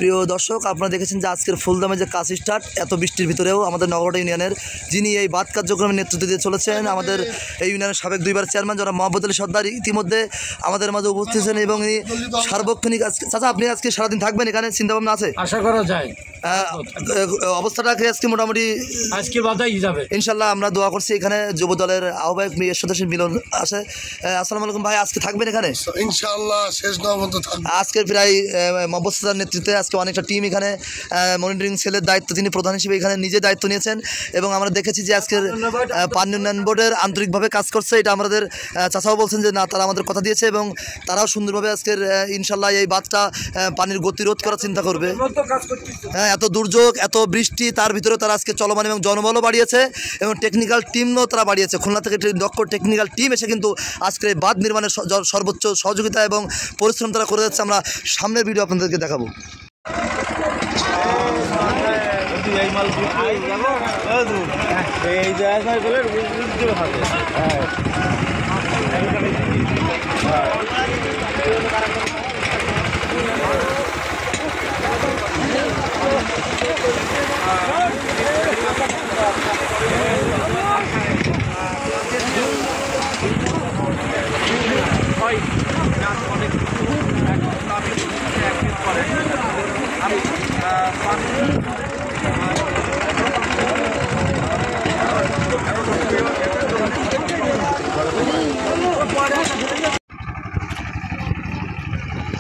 প্রিয় দর্শক, আপনারা দেখেছেন যে আজকের ফুলদামে যে কাজ স্টার্ট, এত বৃষ্টির ভিতরেও আমাদের নগরহাটা ইউনিয়নের যিনি এই বাদ কার্যক্রমের নেতৃত্ব দিয়ে চলেছেন, আমাদের এই ইউনিয়নের সাবেক দুইবার চেয়ারম্যান যারা মোহাম্মদ আলী সর্দার ইতিমধ্যে আমাদের মাঝে উপস্থিত আছেন এবং এই সার্বক্ষণিক চাচা আপনি আজকে সারাদিন থাকবেন এখানে, চিন্তাভাবনা আছে? আশা করা যায় অবস্থাটাকে আজকে মোটামুটি আজকে বাধাই যাবে ইনশাল্লাহ। আমরা দোয়া করছি এখানে যুব দলের আহ্বায়ক মেয়ের সদস্য মিলন আসে। আসসালামু আলাইকুম ভাই, আজকে থাকবেন এখানে? ইনশাআল্লাহ শেষ নবন্ত থাকবে। আজকের প্রায় মোহাম্মদ সাদার নেতৃত্বে আজকে অনেকটা টিম এখানে মনিটরিং সেলের দায়িত্ব তিনি প্রধান হিসেবে এখানে নিজে দায়িত্ব নিয়েছেন এবং আমরা দেখেছি যে আজকের পানি উন্নয়ন বোর্ডের আন্তরিকভাবে কাজ করছে। এটা আমাদের চাচাও বলছেন যে না, তারা আমাদের কথা দিয়েছে এবং তারাও সুন্দরভাবে আজকের ইনশাল্লাহ এই বাঁধটা পানির গতিরোধ করার চিন্তা করবে। হ্যাঁ, এত দুর্যোগ, এত বৃষ্টি, তার ভিতরে তারা আজকে চলমান এবং জনবলও বাড়িয়েছে এবং টেকনিক্যাল টিমও তারা বাড়িয়েছে। খুলনা থেকে দক্ষ টেকনিক্যাল টিম এসে কিন্তু আজকের এই বাঁধ নির্মাণের সর্বোচ্চ সহযোগিতা এবং পরিশ্রম তারা করে যাচ্ছে। আমরা সামনের ভিডিও আপনাদেরকে দেখাবো।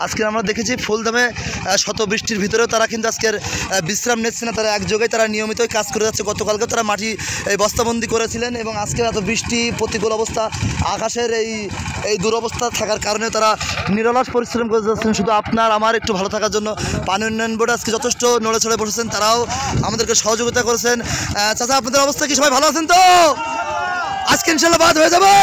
আজকে আমরা দেখেছি ফুলদামে শত বৃষ্টির ভিতরেও তারা কিন্তু আজকের বিশ্রাম নিচ্ছে না, তারা এক জায়গায় তারা নিয়মিতই কাজ করে যাচ্ছে। গতকালকে তারা মাটি বস্তাবন্দি করেছিলেন এবং আজকে এত বৃষ্টি, প্রতিকূল অবস্থা, আকাশের এই দুরবস্থা থাকার কারণে তারা নিরলস পরিশ্রম করে যাচ্ছেন শুধু আপনার আমার একটু ভালো থাকার জন্য। পানি উন্নয়ন বোর্ডে আজকে যথেষ্ট নড়ে চড়ে বসেছেন, তারাও আমাদেরকে সহযোগিতা করেছেন। চাচা, আপনাদের অবস্থা কি সবাই ভালো আছেন তো? আজকে ইনশাল্লাহ বাদ হয়ে যাবে।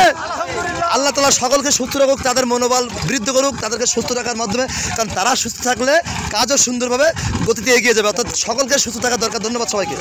আল্লাহ তাআলা সকলকে সুস্থ রাখুক, তাদের মনোবল বৃদ্ধি করুক তাদেরকে সুস্থ রাখার মাধ্যমে, কারণ তারা সুস্থ থাকলে কাজও সুন্দরভাবে গতিতে এগিয়ে যাবে। অর্থাৎ সকলকে সুস্থ থাকার দরকার। ধন্যবাদ সবাইকে।